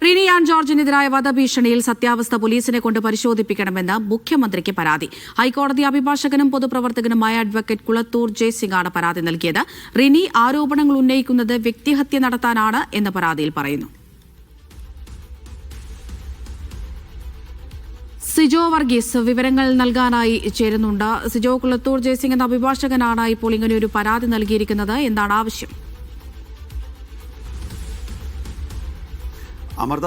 Rini an ജോർജിനെതിരായ വധഭീഷണിയിൽ സത്യാവസ്ഥ പോലീസിനെ കൊണ്ട് പരിശോധിപ്പിക്കണമെന്ന് മുഖ്യമന്ത്രിക്ക് പരാതി. ഹൈക്കോടതി അഭിഭാഷകനും പൊതുപ്രവർത്തകനുമായ അഡ്വക്കേറ്റ് കുളത്തൂർ ജയസിംഗാണ് പരാതി നൽകിയത്. റിനി ആരോപണങ്ങൾ ഉന്നയിക്കുന്നത് വ്യക്തിഹത്യ നടത്താനാണ് എന്ന് പരാതിയിൽ പറയുന്നു. സിജോ വർഗീസ് വിവരങ്ങൾ നൽകാനായി ചേരുന്നുണ്ട്. സിജോ, കുളത്തൂർ ജയസിംഗ് എന്ന അഭിഭാഷകനാണ് ഇപ്പോൾ ഇങ്ങനെ ഒരു പരാതി നൽകിയിരിക്കുന്നത്. എന്താണ് ആവശ്യം? അമൃത,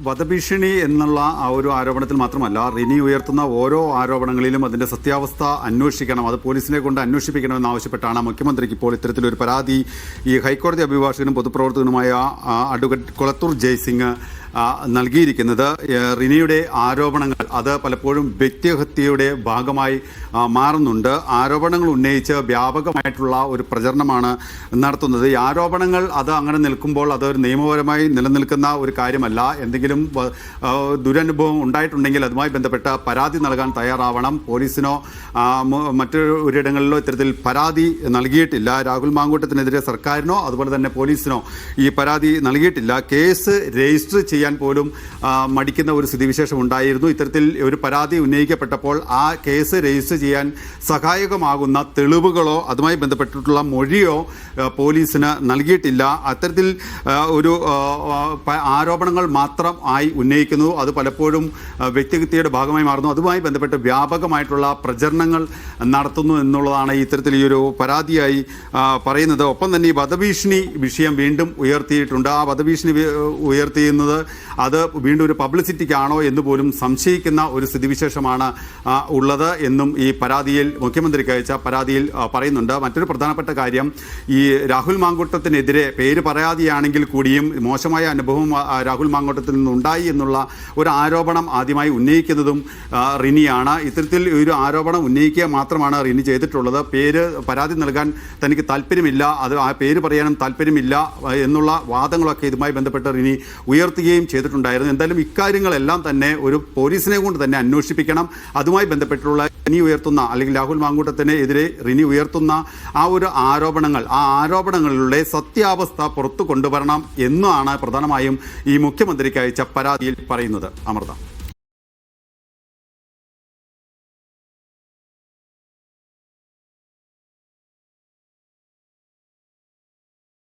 വധഭീഷണി എന്നുള്ള ആ ഒരു ആരോപണത്തിൽ മാത്രമല്ല, റിനി ഉയർത്തുന്ന ഓരോ ആരോപണങ്ങളിലും അതിന്റെ സത്യാവസ്ഥ അന്വേഷിക്കണം, അത് പോലീസിനെ കൊണ്ട് അന്വേഷിപ്പിക്കണമെന്നാവശ്യപ്പെട്ടാണ് മുഖ്യമന്ത്രിക്ക് ഇപ്പോൾ ഇത്തരത്തിലൊരു പരാതി ഈ ഹൈക്കോടതി അഭിഭാഷകനും പൊതുപ്രവർത്തകനുമായ അഡ്വക്കേറ്റ് കുളത്തൂർ ജയസിംഗ് നൽകിയിരിക്കുന്നത്. റിനിയുടെ ആരോപണങ്ങൾ അത് പലപ്പോഴും വ്യക്തിഹത്യയുടെ ഭാഗമായി മാറുന്നുണ്ട്. ആരോപണങ്ങൾ ഉന്നയിച്ച് വ്യാപകമായിട്ടുള്ള ഒരു പ്രചരണമാണ് നടത്തുന്നത്. ഈ ആരോപണങ്ങൾ അത് അങ്ങനെ നിൽക്കുമ്പോൾ അതൊരു നിയമപരമായി നിലനിൽക്കുന്ന ഒരു കാര്യമല്ല. എന്തെങ്കിലും ദുരനുഭവം ഉണ്ടായിട്ടുണ്ടെങ്കിൽ അതുമായി ബന്ധപ്പെട്ട പരാതി നൽകാൻ തയ്യാറാവണം. പോലീസിനോ മറ്റൊരിടങ്ങളിലോ ഇത്തരത്തിൽ പരാതി നൽകിയിട്ടില്ല. രാഹുൽ മാങ്കൂട്ടത്തിനെതിരെ സർക്കാരിനോ അതുപോലെ തന്നെ പോലീസിനോ ഈ പരാതി നൽകിയിട്ടില്ല. കേസ് രജിസ്റ്റർ ചെയ്യാൻ പോലും മടിക്കുന്ന ഒരു സ്ഥിതിവിശേഷം ഉണ്ടായിരുന്നു. ഇത്തരത്തിൽ ഒരു പരാതി ഉന്നയിക്കപ്പെട്ടപ്പോൾ ആ കേസ് രജിസ്റ്റർ ചെയ്യാൻ സഹായകമാകുന്ന തെളിവുകളോ അതുമായി ബന്ധപ്പെട്ടിട്ടുള്ള മൊഴിയോ പോലീസിന് നൽകിയിട്ടില്ല. അത്തരത്തിൽ ഒരു ആരോപണങ്ങൾ മാത്രം ആയി ഉന്നയിക്കുന്നു. അത് പലപ്പോഴും വ്യക്തിഹത്യയുടെ ഭാഗമായി മാറുന്നു. അതുമായി ബന്ധപ്പെട്ട് വ്യാപകമായിട്ടുള്ള പ്രചരണങ്ങൾ നടത്തുന്നു എന്നുള്ളതാണ് ഇത്തരത്തിൽ ഈ ഒരു പരാതിയായി പറയുന്നത്. ഒപ്പം തന്നെ ഈ വധഭീഷണി വിഷയം വീണ്ടും ഉയർത്തിയിട്ടുണ്ട്. ആ വധഭീഷണി ഉയർത്തിയുന്നത് അത് വീണ്ടും ഒരു പബ്ലിസിറ്റിക്കാണോ എന്ന് പോലും സംശയിക്കുന്ന ഒരു സ്ഥിതിവിശേഷമാണ് ഉള്ളത് എന്നും ഈ പരാതിയിൽ മുഖ്യമന്ത്രിക്ക് അയച്ച പരാതിയിൽ പറയുന്നുണ്ട്. മറ്റൊരു പ്രധാനപ്പെട്ട കാര്യം, ഈ രാഹുൽ മാങ്കൂട്ടത്തിനെതിരെ പേര് പരാതിയാണെങ്കിൽ കൂടിയും മോശമായ അനുഭവം രാഹുൽ മാങ്കൂട്ടത്തിൽ നിന്നുണ്ടായി എന്നുള്ള ഒരു ആരോപണം ആദ്യമായി ഉന്നയിക്കുന്നതും റിനിയാണ്. ഇത്തരത്തിൽ ഒരു ആരോപണം ഉന്നയിക്കുക മാത്രമാണ് റിനി ചെയ്തിട്ടുള്ളത്. പരാതി നൽകാൻ തനിക്ക് താല്പര്യമില്ല, അത് ആ പേര് പറയാനും താല്പര്യമില്ല എന്നുള്ള വാദങ്ങളൊക്കെ ഇതുമായി ബന്ധപ്പെട്ട് റിനി ഉയർത്തുകയും ചെയ്തിട്ടുണ്ടായിരുന്നു. എന്തായാലും ഇക്കാര്യങ്ങളെല്ലാം തന്നെ ഒരു പോലീസിനെ കൊണ്ട് തന്നെ അന്വേഷിപ്പിക്കണം. അതുമായി ബന്ധപ്പെട്ടുള്ള റിനി ഉയർത്തുന്ന അല്ലെങ്കിൽ രാഹുൽ മാങ്കൂട്ടത്തിനെതിരെ റിനി ഉയർത്തുന്ന ആ ഒരു ആരോപണങ്ങളുടെ സത്യാവസ്ഥ പുറത്തു കൊണ്ടുവരണം എന്നാണ് പ്രധാനമായും ഈ മുഖ്യമന്ത്രിക്ക് അയച്ച പരാതിയിൽ പറയുന്നത്. അമൃത.